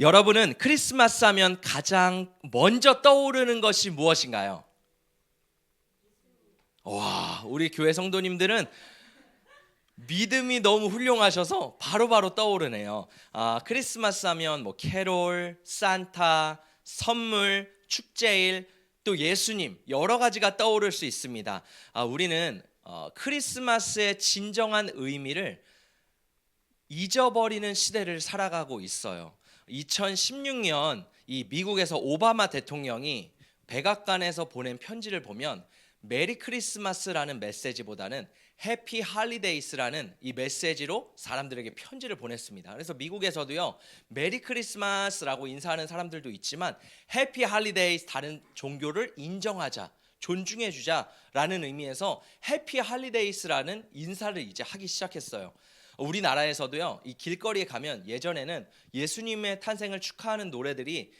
여러분은 크리스마스 하면 가장 먼저 떠오르는 것이 무엇인가요? 와, 우리 교회 성도님들은 믿음이 너무 훌륭하셔서 바로바로 떠오르네요. 크리스마스 하면 뭐 캐롤, 산타, 선물, 축제일, 또 예수님 여러 가지가 떠오를 수 있습니다. 우리는 크리스마스의 진정한 의미를 잊어버리는 시대를 살아가고 있어요. 2016년 이 미국에서 오바마 대통령이 백악관에서 보낸 편지를 보면 메리 크리스마스라는 메시지보다는 해피 할리데이스라는 이 메시지로 사람들에게 편지를 보냈습니다. 그래서 미국에서도요, 메리 크리스마스라고 인사하는 사람들도 있지만 해피 할리데이스, 다른 종교를 인정하자, 존중해 주자라는 의미에서 해피 할리데이스라는 인사를 이제 하기 시작했어요. 우리나라에서도요, 이 길거리에 가면 예전에는 예수님의 탄생을 축하하는 노래들이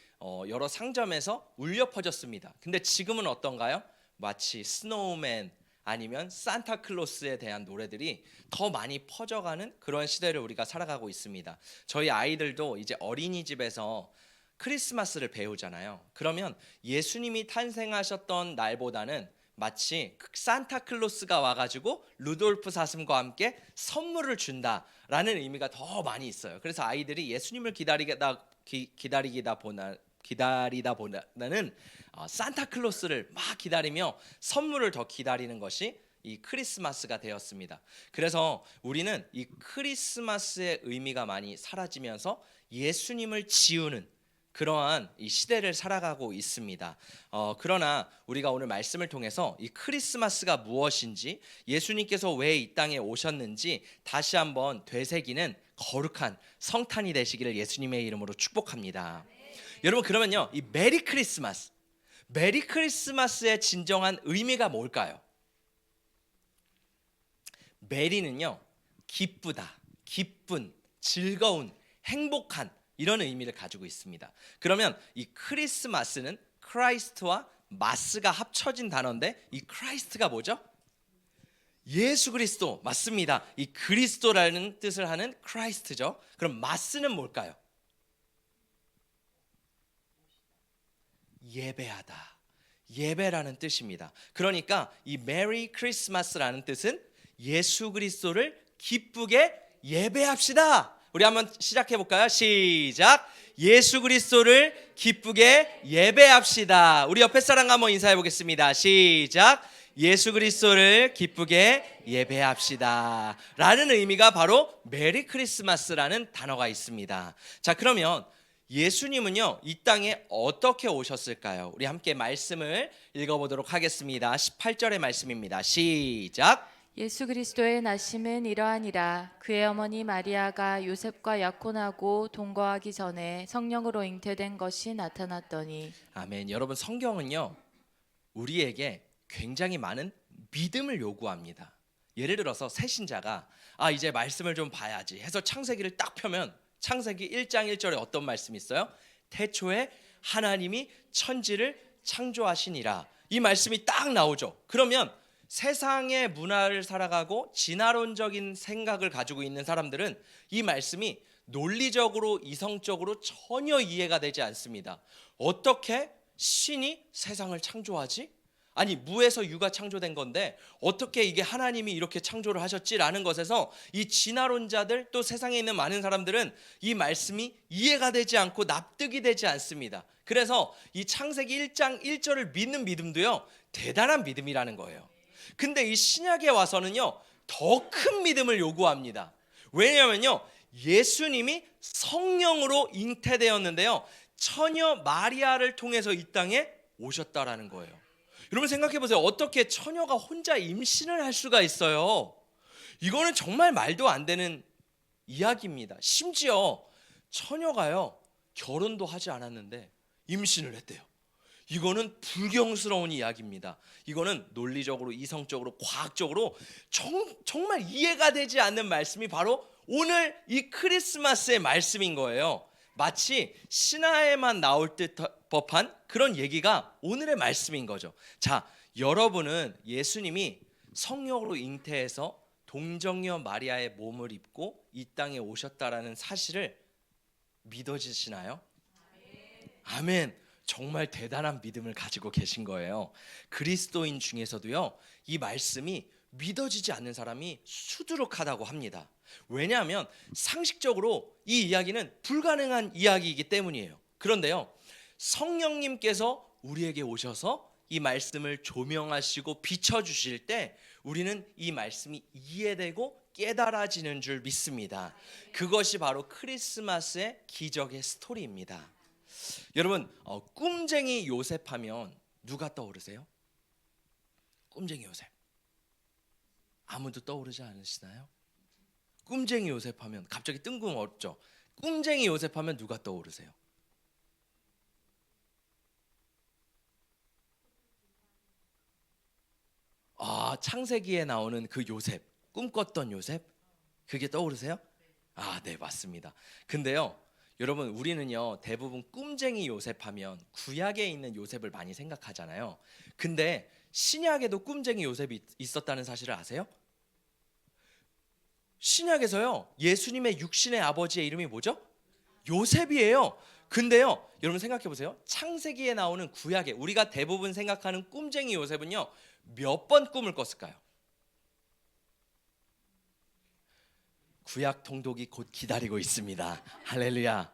여러 상점에서 울려 퍼졌습니다. 근데 지금은 어떤가요? 마치 스노우맨 아니면 산타클로스에 대한 노래들이 더 많이 퍼져가는 그런 시대를 우리가 살아가고 있습니다. 저희 아이들도 이제 어린이집에서 크리스마스를 배우잖아요. 그러면 예수님이 탄생하셨던 날보다는 마치 산타클로스가 와가지고 루돌프 사슴과 함께 선물을 준다라는 의미가 더 많이 있어요. 그래서 아이들이 예수님을 기다리다 보다는 산타클로스를 막 기다리며 선물을 더 기다리는 것이 이 크리스마스가 되었습니다. 그래서 우리는 이 크리스마스의 의미가 많이 사라지면서 예수님을 지우는 그러한 이 시대를 살아가고 있습니다. 그러나 우리가 오늘 말씀을 통해서 이 크리스마스가 무엇인지, 예수님께서 왜 이 땅에 오셨는지 다시 한번 되새기는 거룩한 성탄이 되시기를 예수님의 이름으로 축복합니다. 여러분, 그러면요, 이 메리 크리스마스의 진정한 의미가 뭘까요? 메리는요, 기쁘다, 기쁜, 즐거운, 행복한 이런 의미를 가지고 있습니다. 그러면 이 크리스마스는 크라이스트와 마스가 합쳐진 단어인데, 이 크라이스트가 뭐죠? 예수 그리스도, 맞습니다. 이 그리스도라는 뜻을 하는 크라이스트죠. 그럼 마스는 뭘까요? 예배하다, 예배라는 뜻입니다. 그러니까 이 메리 크리스마스라는 뜻은 예수 그리스도를 기쁘게 예배합시다. 우리 한번 시작해 볼까요? 시작. 예수 그리스도를 기쁘게 예배합시다. 우리 옆에 사람과 한번 인사해 보겠습니다. 시작. 예수 그리스도를 기쁘게 예배합시다 라는 의미가 바로 메리 크리스마스라는 단어가 있습니다. 자, 그러면 예수님은요, 이 땅에 어떻게 오셨을까요? 우리 함께 말씀을 읽어보도록 하겠습니다. 18절의 말씀입니다. 시작. 예수 그리스도의 나심은 이러하니라. 그의 어머니 마리아가 요셉과 약혼하고 동거하기 전에 성령으로 잉태된 것이 나타났더니. 아멘. 여러분, 성경은요, 우리에게 굉장히 많은 믿음을 요구합니다. 예를 들어서 새신자가 이제 말씀을 좀 봐야지 해서 창세기를 딱 펴면 창세기 1장 1절에 어떤 말씀이 있어요? 태초에 하나님이 천지를 창조하시니라. 이 말씀이 딱 나오죠. 그러면 세상의 문화를 살아가고 진화론적인 생각을 가지고 있는 사람들은 이 말씀이 논리적으로 이성적으로 전혀 이해가 되지 않습니다. 어떻게 신이 세상을 창조하지? 아니, 무에서 유가 창조된 건데 어떻게 이게 하나님이 이렇게 창조를 하셨지라는 것에서 이 진화론자들, 또 세상에 있는 많은 사람들은 이 말씀이 이해가 되지 않고 납득이 되지 않습니다. 그래서 이 창세기 1장 1절을 믿는 믿음도요, 대단한 믿음이라는 거예요. 근데 이 신약에 와서는요, 더 큰 믿음을 요구합니다. 왜냐하면요, 예수님이 성령으로 잉태되었는데요, 처녀 마리아를 통해서 이 땅에 오셨다라는 거예요. 여러분, 생각해 보세요. 어떻게 처녀가 혼자 임신을 할 수가 있어요? 이거는 정말 말도 안 되는 이야기입니다. 심지어 처녀가요, 결혼도 하지 않았는데 임신을 했대요. 이거는 불경스러운 이야기입니다. 이거는 논리적으로, 이성적으로, 과학적으로 정말 이해가 되지 않는 말씀이 바로 오늘 이 크리스마스의 말씀인 거예요. 마치 신화에만 나올 듯 법한 그런 얘기가 오늘의 말씀인 거죠. 자, 여러분은 예수님이 성령으로 잉태해서 동정녀 마리아의 몸을 입고 이 땅에 오셨다라는 사실을 믿어지시나요? 아멘. 정말 대단한 믿음을 가지고 계신 거예요. 그리스도인 중에서도요, 이 말씀이 믿어지지 않는 사람이 수두룩하다고 합니다. 왜냐하면 상식적으로 이 이야기는 불가능한 이야기이기 때문이에요. 그런데요, 성령님께서 우리에게 오셔서 이 말씀을 조명하시고 비춰주실 때 우리는 이 말씀이 이해되고 깨달아지는 줄 믿습니다. 그것이 바로 크리스마스의 기적의 스토리입니다. 여러분, 꿈쟁이 요셉 하면 누가 떠오르세요? 꿈쟁이 요셉. 아무도 떠오르지 않으시나요? 꿈쟁이 요셉 하면 갑자기 뜬금없죠. 꿈쟁이 요셉 하면 누가 떠오르세요? 창세기에 나오는 그 요셉, 꿈꿨던 요셉, 그게 떠오르세요? 네, 맞습니다. 근데요, 여러분, 우리는요 대부분 꿈쟁이 요셉 하면 구약에 있는 요셉을 많이 생각하잖아요. 근데 신약에도 꿈쟁이 요셉이 있었다는 사실을 아세요? 신약에서요, 예수님의 육신의 아버지의 이름이 뭐죠? 요셉이에요. 근데요, 여러분 생각해 보세요. 창세기에 나오는 구약에 우리가 대부분 생각하는 꿈쟁이 요셉은요, 몇 번 꿈을 꿨을까요? 구약 통독이 곧 기다리고 있습니다. 할렐루야.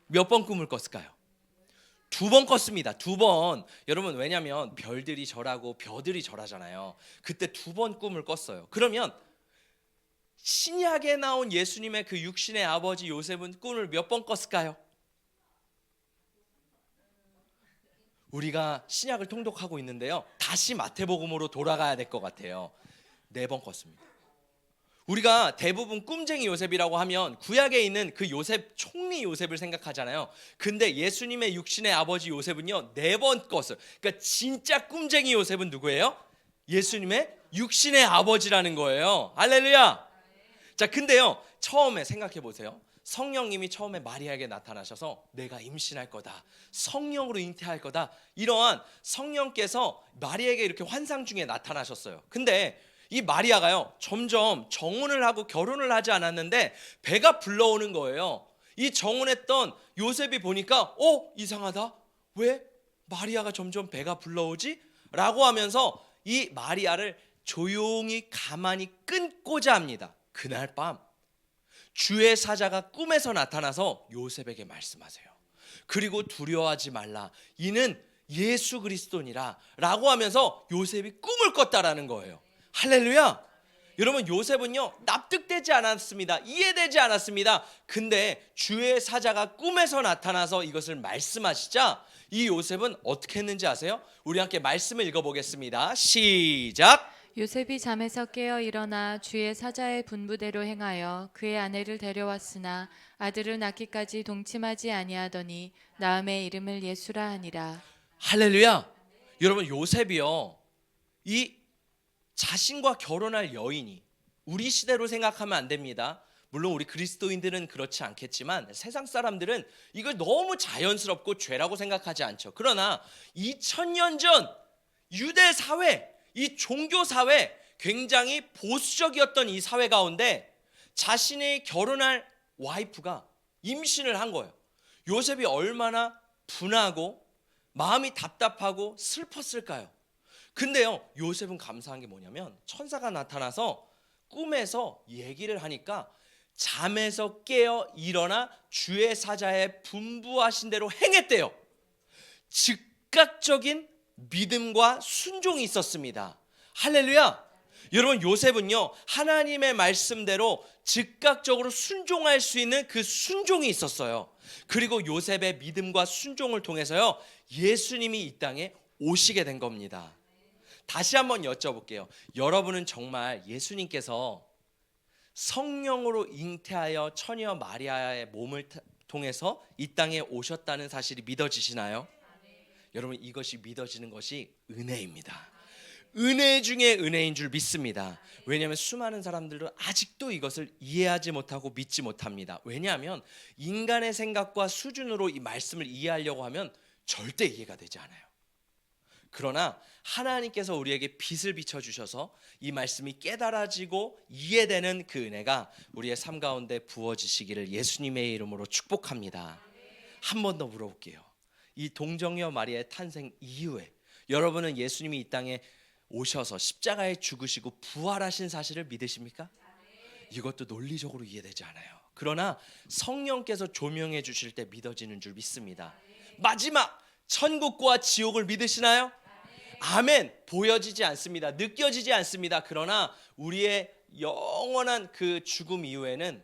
몇 번 꿈을 꿨을까요? 2번 꿨습니다. 2번. 여러분, 왜냐면 별들이 절하고 벼들이 절하잖아요. 그때 2번 꿈을 꿨어요. 그러면 신약에 나온 예수님의 그 육신의 아버지 요셉은 꿈을 몇 번 꿨을까요? 우리가 신약을 통독하고 있는데요, 다시 마태복음으로 돌아가야 될 것 같아요. 4번 꿨습니다. 우리가 대부분 꿈쟁이 요셉이라고 하면 구약에 있는 그 요셉, 총리 요셉을 생각하잖아요. 근데 예수님의 육신의 아버지 요셉은요 4번 꿨어요. 그러니까 진짜 꿈쟁이 요셉은 누구예요? 예수님의 육신의 아버지라는 거예요. 할렐루야. 자, 근데요, 처음에 생각해 보세요. 성령님이 처음에 마리아에게 나타나셔서 내가 임신할 거다, 성령으로 잉태할 거다, 이러한 성령께서 마리아에게 이렇게 환상 중에 나타나셨어요. 근데 이 마리아가요 점점 정혼을 하고 결혼을 하지 않았는데 배가 불러오는 거예요. 이 정혼했던 요셉이 보니까 이상하다, 왜 마리아가 점점 배가 불러오지? 라고 하면서 이 마리아를 조용히 가만히 끊고자 합니다. 그날 밤 주의 사자가 꿈에서 나타나서 요셉에게 말씀하세요. 그리고 두려워하지 말라, 이는 예수 그리스도니라 라고 하면서 요셉이 꿈을 꿨다라는 거예요. 할렐루야. 여러분, 요셉은요 납득되지 않았습니다. 이해되지 않았습니다. 근데 주의 사자가 꿈에서 나타나서 이것을 말씀하시자 이 요셉은 어떻게 했는지 아세요? 우리 함께 말씀을 읽어보겠습니다. 시작. 요셉이 잠에서 깨어 일어나 주의 사자의 분부대로 행하여 그의 아내를 데려왔으나 아들을 낳기까지 동침하지 아니하더니 나음의 이름을 예수라 하니라. 할렐루야. 여러분, 요셉이요 이 자신과 결혼할 여인이, 우리 시대로 생각하면 안 됩니다. 물론 우리 그리스도인들은 그렇지 않겠지만 세상 사람들은 이걸 너무 자연스럽고 죄라고 생각하지 않죠. 그러나 2000년 전 유대 사회, 이 종교 사회, 굉장히 보수적이었던 이 사회 가운데 자신이 결혼할 와이프가 임신을 한 거예요. 요셉이 얼마나 분하고 마음이 답답하고 슬펐을까요? 근데요, 요셉은 감사한 게 뭐냐면 천사가 나타나서 꿈에서 얘기를 하니까 잠에서 깨어 일어나 주의 사자의 분부하신 대로 행했대요. 즉각적인 믿음과 순종이 있었습니다. 할렐루야. 여러분, 요셉은요 하나님의 말씀대로 즉각적으로 순종할 수 있는 그 순종이 있었어요. 그리고 요셉의 믿음과 순종을 통해서요 예수님이 이 땅에 오시게 된 겁니다. 다시 한번 여쭤볼게요. 여러분은 정말 예수님께서 성령으로 잉태하여 처녀 마리아의 몸을 통해서 이 땅에 오셨다는 사실이 믿어지시나요? 여러분, 이것이 믿어지는 것이 은혜입니다. 은혜 중에 은혜인 줄 믿습니다. 왜냐하면 수많은 사람들은 아직도 이것을 이해하지 못하고 믿지 못합니다. 왜냐하면 인간의 생각과 수준으로 이 말씀을 이해하려고 하면 절대 이해가 되지 않아요. 그러나 하나님께서 우리에게 빛을 비춰주셔서 이 말씀이 깨달아지고 이해되는 그 은혜가 우리의 삶 가운데 부어지시기를 예수님의 이름으로 축복합니다. 한 번 더 물어볼게요. 이 동정녀 마리아의 탄생 이후에 여러분은 예수님이 이 땅에 오셔서 십자가에 죽으시고 부활하신 사실을 믿으십니까? 이것도 논리적으로 이해되지 않아요. 그러나 성령께서 조명해 주실 때 믿어지는 줄 믿습니다. 마지막 천국과 지옥을 믿으시나요? 아멘. 보여지지 않습니다. 느껴지지 않습니다. 그러나 우리의 영원한 그 죽음 이후에는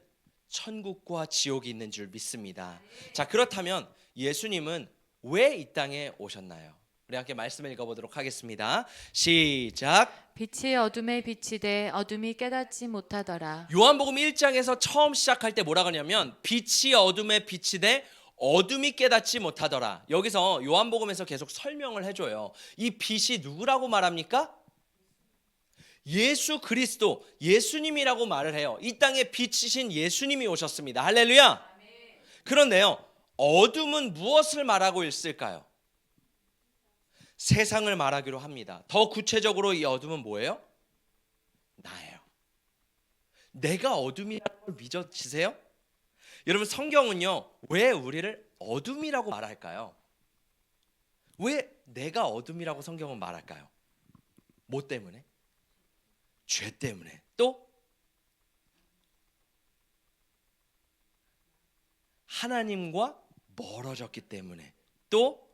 천국과 지옥이 있는 줄 믿습니다. 자, 그렇다면 예수님은 왜 이 땅에 오셨나요? 우리 함께 말씀을 읽어보도록 하겠습니다. 시작. 빛이 어둠에 비치되 어둠이 깨닫지 못하더라. 요한복음 1장에서 처음 시작할 때 뭐라고 하냐면 빛이 어둠에 비치되 어둠이 깨닫지 못하더라. 여기서 요한복음에서 계속 설명을 해줘요. 이 빛이 누구라고 말합니까? 예수 그리스도, 예수님이라고 말을 해요. 이 땅에 빛이신 예수님이 오셨습니다. 할렐루야. 그런데요, 어둠은 무엇을 말하고 있을까요? 세상을 말하기로 합니다. 더 구체적으로 이 어둠은 뭐예요? 나예요. 내가 어둠이라는 걸 믿어지세요? 여러분, 성경은요, 왜 우리를 어둠이라고 말할까요? 왜 내가 어둠이라고 성경은 말할까요? 뭐 때문에? 죄 때문에. 또 하나님과 멀어졌기 때문에. 또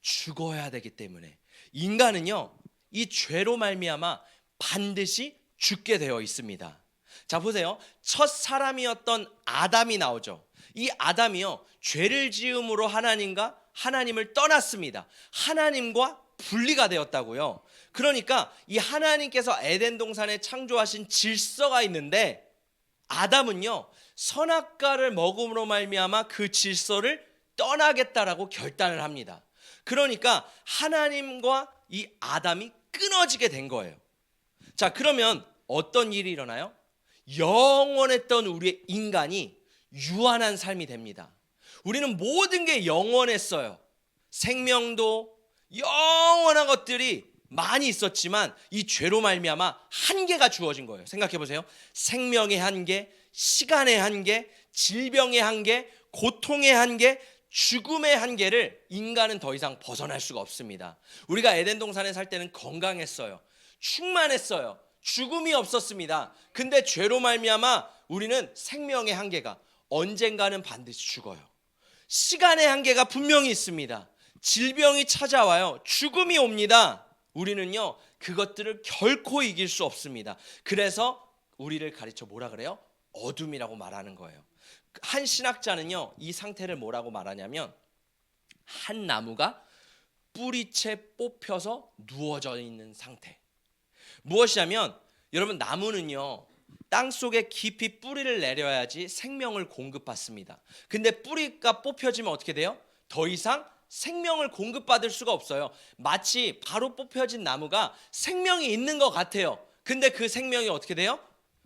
죽어야 되기 때문에. 인간은요, 이 죄로 말미암아 반드시 죽게 되어 있습니다. 자, 보세요. 첫 사람이었던 아담이 나오죠. 이 아담이요, 죄를 지음으로 하나님을 떠났습니다. 하나님과 분리가 되었다고요. 그러니까 이 하나님께서 에덴 동산에 창조하신 질서가 있는데 아담은요, 선악과를 먹음으로 말미암아 그 질서를 떠나겠다라고 결단을 합니다. 그러니까 하나님과 이 아담이 끊어지게 된 거예요. 자, 그러면 어떤 일이 일어나요? 영원했던 우리의 인간이 유한한 삶이 됩니다. 우리는 모든 게 영원했어요. 생명도 영원한 것들이 많이 있었지만 이 죄로 말미암아 한계가 주어진 거예요. 생각해 보세요. 생명의 한계, 시간의 한계, 질병의 한계, 고통의 한계, 죽음의 한계를 인간은 더 이상 벗어날 수가 없습니다. 우리가 에덴 동산에 살 때는 건강했어요. 충만했어요. 죽음이 없었습니다. 근데 죄로 말미암아 우리는 생명의 한계가 언젠가는 반드시 죽어요. 시간의 한계가 분명히 있습니다. 질병이 찾아와요. 죽음이 옵니다. 우리는요, 그것들을 결코 이길 수 없습니다. 그래서 우리를 가르쳐 뭐라 그래요? 어둠이라고 말하는 거예요. 한 신학자는요, 이 상태를 뭐라고 말하냐면 한 나무가 뿌리채 뽑혀서 누워져 있는 상태. 무엇이냐면 여러분, 나무는요, 땅속에 깊이 뿌리를 내려야지 생명을 공급받습니다. 근데 뿌리가 뽑혀지면 어떻게 돼요? 더 이상 생명을 공급받을 수가 없어요. 마치 바로 뽑혀진 나무가 생명이 있는 것 같아요. 근데 그 생명이 어떻게 돼요?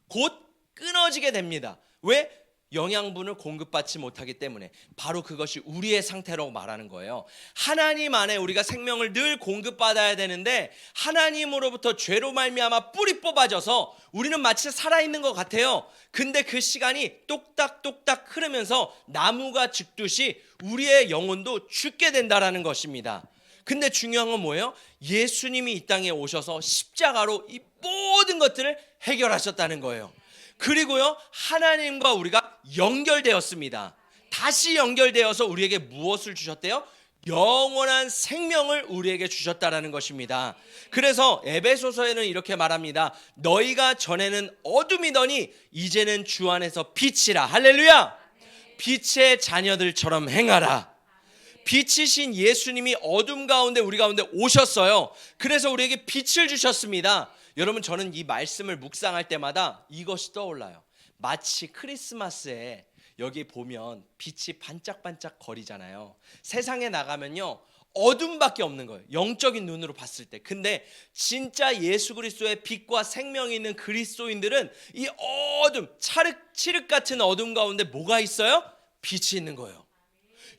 곧 끊어지게 됩니다. 왜? 영양분을 공급받지 못하기 때문에. 바로 그것이 우리의 상태라고 말하는 거예요. 하나님 안에 우리가 생명을 늘 공급받아야 되는데 하나님으로부터 죄로 말미암아 뿌리 뽑아져서 우리는 마치 살아있는 것 같아요. 근데 그 시간이 똑딱똑딱 흐르면서 나무가 죽듯이 우리의 영혼도 죽게 된다라는 것입니다. 근데 중요한 건 뭐예요? 예수님이 이 땅에 오셔서 십자가로 이 모든 것들을 해결하셨다는 거예요. 그리고요, 하나님과 우리가 연결되었습니다. 다시 연결되어서 우리에게 무엇을 주셨대요? 영원한 생명을 우리에게 주셨다라는 것입니다. 그래서 에베소서에는 이렇게 말합니다. 너희가 전에는 어둠이더니 이제는 주 안에서 빛이라. 할렐루야. 빛의 자녀들처럼 행하라. 빛이신 예수님이 어둠 가운데 우리 가운데 오셨어요. 그래서 우리에게 빛을 주셨습니다. 여러분, 저는 이 말씀을 묵상할 때마다 이것이 떠올라요. 마치 크리스마스에 여기 보면 빛이 반짝반짝 거리잖아요. 세상에 나가면요, 어둠밖에 없는 거예요. 영적인 눈으로 봤을 때. 근데 진짜 예수 그리스도의 빛과 생명이 있는 그리스도인들은 이 어둠, 칠흑 같은 어둠 가운데 뭐가 있어요? 빛이 있는 거예요.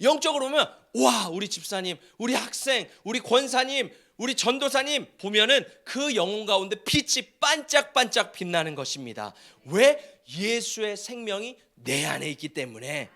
영적으로 보면 와, 우리 집사님, 우리 학생, 우리 권사님, 우리 전도사님 보면은 그 영혼 가운데 빛이 반짝반짝 빛나는 것입니다. 왜? 예수의 생명이 내 안에 있기 때문에.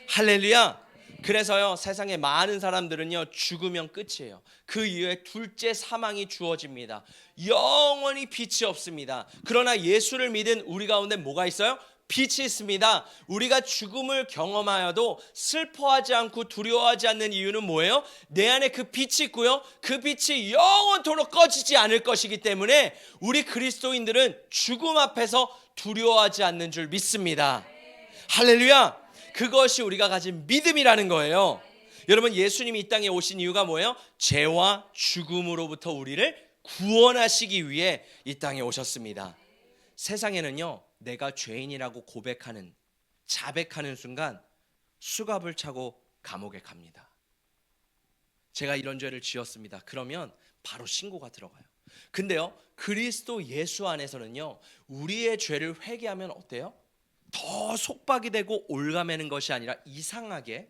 할렐루야. 그래서요, 세상에 많은 사람들은요, 죽으면 끝이에요. 그 이후에 둘째 사망이 주어집니다. 영원히 빛이 없습니다. 그러나 예수를 믿은 우리 가운데 뭐가 있어요? 빛이 있습니다. 우리가 죽음을 경험하여도 슬퍼하지 않고 두려워하지 않는 이유는 뭐예요? 내 안에 그 빛이 있고요, 그 빛이 영원토록 꺼지지 않을 것이기 때문에 우리 그리스도인들은 죽음 앞에서 두려워하지 않는 줄 믿습니다. 할렐루야. 그것이 우리가 가진 믿음이라는 거예요. 여러분, 예수님이 이 땅에 오신 이유가 뭐예요? 죄와 죽음으로부터 우리를 구원하시기 위해 이 땅에 오셨습니다. 세상에는요, 내가 죄인이라고 고백하는, 자백하는 순간 수갑을 차고 감옥에 갑니다. 제가 이런 죄를 지었습니다. 그러면 바로 신고가 들어가요. 근데요, 그리스도 예수 안에서는요, 우리의 죄를 회개하면 어때요? 더 속박이 되고 올가매는 것이 아니라 이상하게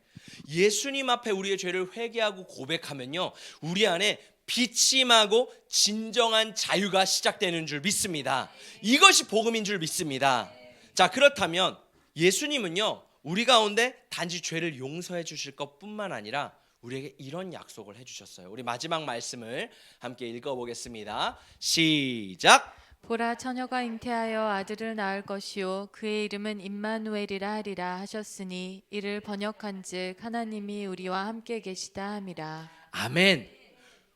예수님 앞에 우리의 죄를 회개하고 고백하면요, 우리 안에 빛이 임하고 진정한 자유가 시작되는 줄 믿습니다. 이것이 복음인 줄 믿습니다. 자, 그렇다면 예수님은요, 우리 가운데 단지 죄를 용서해 주실 것뿐만 아니라 우리에게 이런 약속을 해주셨어요. 우리 마지막 말씀을 함께 읽어보겠습니다. 시작. 보라, 처녀가 잉태하여 아들을 낳을 것이요 그의 이름은 임마누엘이라 하리라 하셨으니 이를 번역한즉 하나님이 우리와 함께 계시다 함이라. 아멘.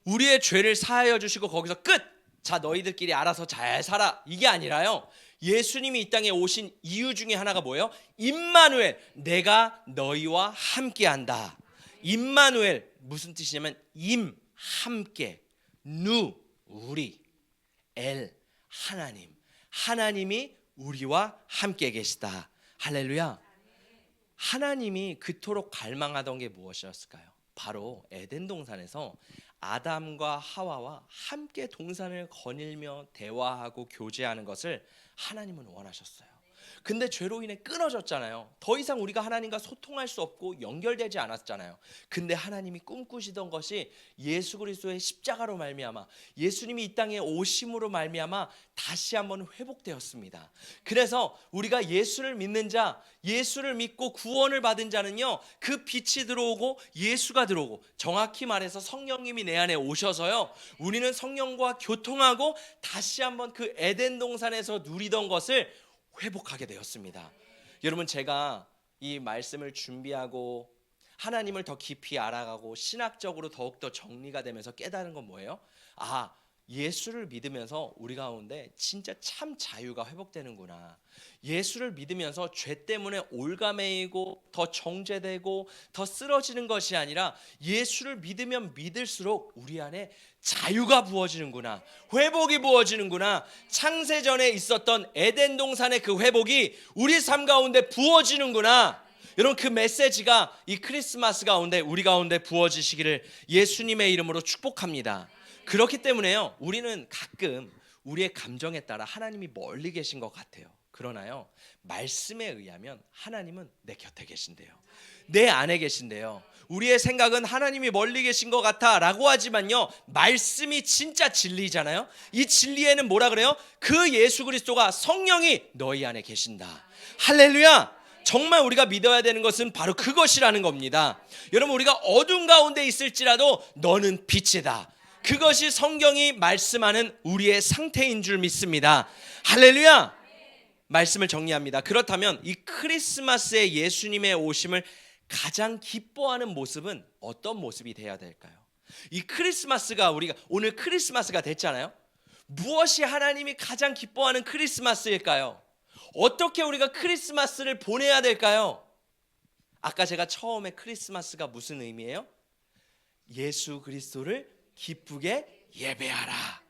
우리의 죄를 사하여 주시고 거기서 끝. 자, 너희들끼리 알아서 잘 살아, 이게 아니라요, 예수님이 이 땅에 오신 이유 중에 하나가 뭐예요? 임마누엘, 내가 너희와 함께한다. 임마누엘 무슨 뜻이냐면 임, 함께, 누, 우리, 엘, 하나님, 하나님이 우리와 함께 계시다. 할렐루야. 하나님이 그토록 갈망하던 게 무엇이었을까요? 바로 에덴 동산에서 아담과 하와와 함께 동산을 거닐며 대화하고 교제하는 것을 하나님은 원하셨어요. 근데 죄로 인해 끊어졌잖아요. 더 이상 우리가 하나님과 소통할 수 없고 연결되지 않았잖아요. 근데 하나님이 꿈꾸시던 것이 예수 그리스도의 십자가로 말미암아, 예수님이 이 땅에 오심으로 말미암아 다시 한번 회복되었습니다. 그래서 우리가 예수를 믿는 자, 예수를 믿고 구원을 받은 자는요, 그 빛이 들어오고 예수가 들어오고, 정확히 말해서 성령님이 내 안에 오셔서요, 우리는 성령과 교통하고 다시 한번 그 에덴 동산에서 누리던 것을 회복하게 되었습니다. 여러분, 제가 이 말씀을 준비하고 하나님을 더 깊이 알아가고 신학적으로 더욱더 정리가 되면서 깨달은 건 뭐예요? 아, 예수를 믿으면서 우리 가운데 진짜 참 자유가 회복되는구나. 예수를 믿으면서 죄 때문에 올가매이고 더 정죄되고 더 쓰러지는 것이 아니라 예수를 믿으면 믿을수록 우리 안에 자유가 부어지는구나, 회복이 부어지는구나. 창세전에 있었던 에덴 동산의 그 회복이 우리 삶 가운데 부어지는구나. 여러분, 그 메시지가 이 크리스마스 가운데 우리 가운데 부어지시기를 예수님의 이름으로 축복합니다. 그렇기 때문에요, 우리는 가끔 우리의 감정에 따라 하나님이 멀리 계신 것 같아요. 그러나요, 말씀에 의하면 하나님은 내 곁에 계신대요. 내 안에 계신대요. 우리의 생각은 하나님이 멀리 계신 것 같아 라고 하지만요, 말씀이 진짜 진리잖아요. 이 진리에는 뭐라 그래요? 그 예수 그리스도가, 성령이 너희 안에 계신다. 할렐루야. 정말 우리가 믿어야 되는 것은 바로 그것이라는 겁니다. 여러분, 우리가 어둠 가운데 있을지라도 너는 빛이다. 그것이 성경이 말씀하는 우리의 상태인 줄 믿습니다. 할렐루야. 말씀을 정리합니다. 그렇다면 이 크리스마스에 예수님의 오심을 가장 기뻐하는 모습은 어떤 모습이 돼야 될까요? 이 크리스마스가, 우리가 오늘 크리스마스가 됐잖아요. 무엇이 하나님이 가장 기뻐하는 크리스마스일까요? 어떻게 우리가 크리스마스를 보내야 될까요? 아까 제가 처음에 크리스마스가 무슨 의미예요? 예수 그리스도를 기쁘게 예배하라.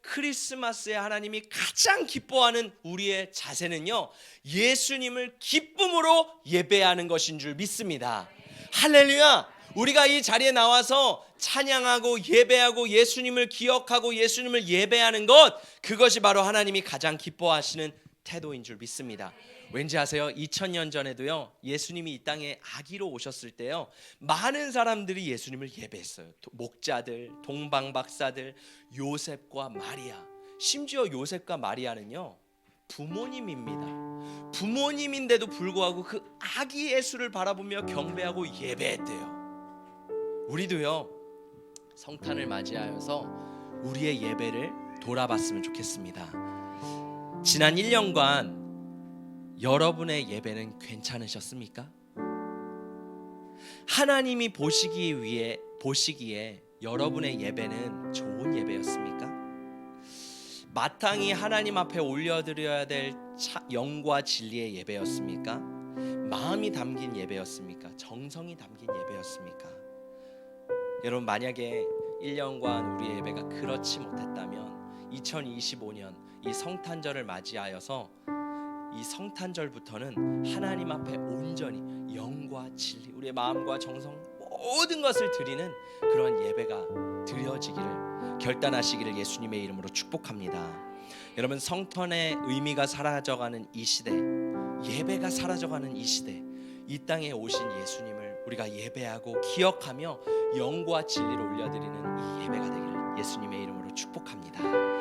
크리스마스에 하나님이 가장 기뻐하는 우리의 자세는요, 예수님을 기쁨으로 예배하는 것인 줄 믿습니다. 할렐루야. 우리가 이 자리에 나와서 찬양하고 예배하고 예수님을 기억하고 예수님을 예배하는 것, 그것이 바로 하나님이 가장 기뻐하시는 태도인 줄 믿습니다. 왠지 아세요? 2000년 전에도요, 예수님이 이 땅에 아기로 오셨을 때요, 많은 사람들이 예수님을 예배했어요. 목자들, 동방박사들, 요셉과 마리아. 심지어 요셉과 마리아는요, 부모님입니다. 부모님인데도 불구하고 그 아기 예수를 바라보며 경배하고 예배했대요. 우리도요, 성탄을 맞이하여서 우리의 예배를 돌아봤으면 좋겠습니다. 지난 1년간 여러분의 예배는 괜찮으셨습니까? 하나님이 보시기에 여러분의 예배는 좋은 예배였습니까? 마땅히 하나님 앞에 올려드려야 될 영과 진리의 예배였습니까? 마음이 담긴 예배였습니까? 정성이 담긴 예배였습니까? 여러분, 만약에 1년간 우리의 예배가 그렇지 못했다면 2025년 이 성탄절을 맞이하여서 이 성탄절부터는 하나님 앞에 온전히 영과 진리, 우리의 마음과 정성 모든 것을 드리는 그런 예배가 드려지기를 결단하시기를 예수님의 이름으로 축복합니다. 여러분, 성탄의 의미가 사라져가는 이 시대, 예배가 사라져가는 이 시대, 이 땅에 오신 예수님을 우리가 예배하고 기억하며 영과 진리를 올려드리는 이 예배가 되기를 예수님의 이름으로 축복합니다.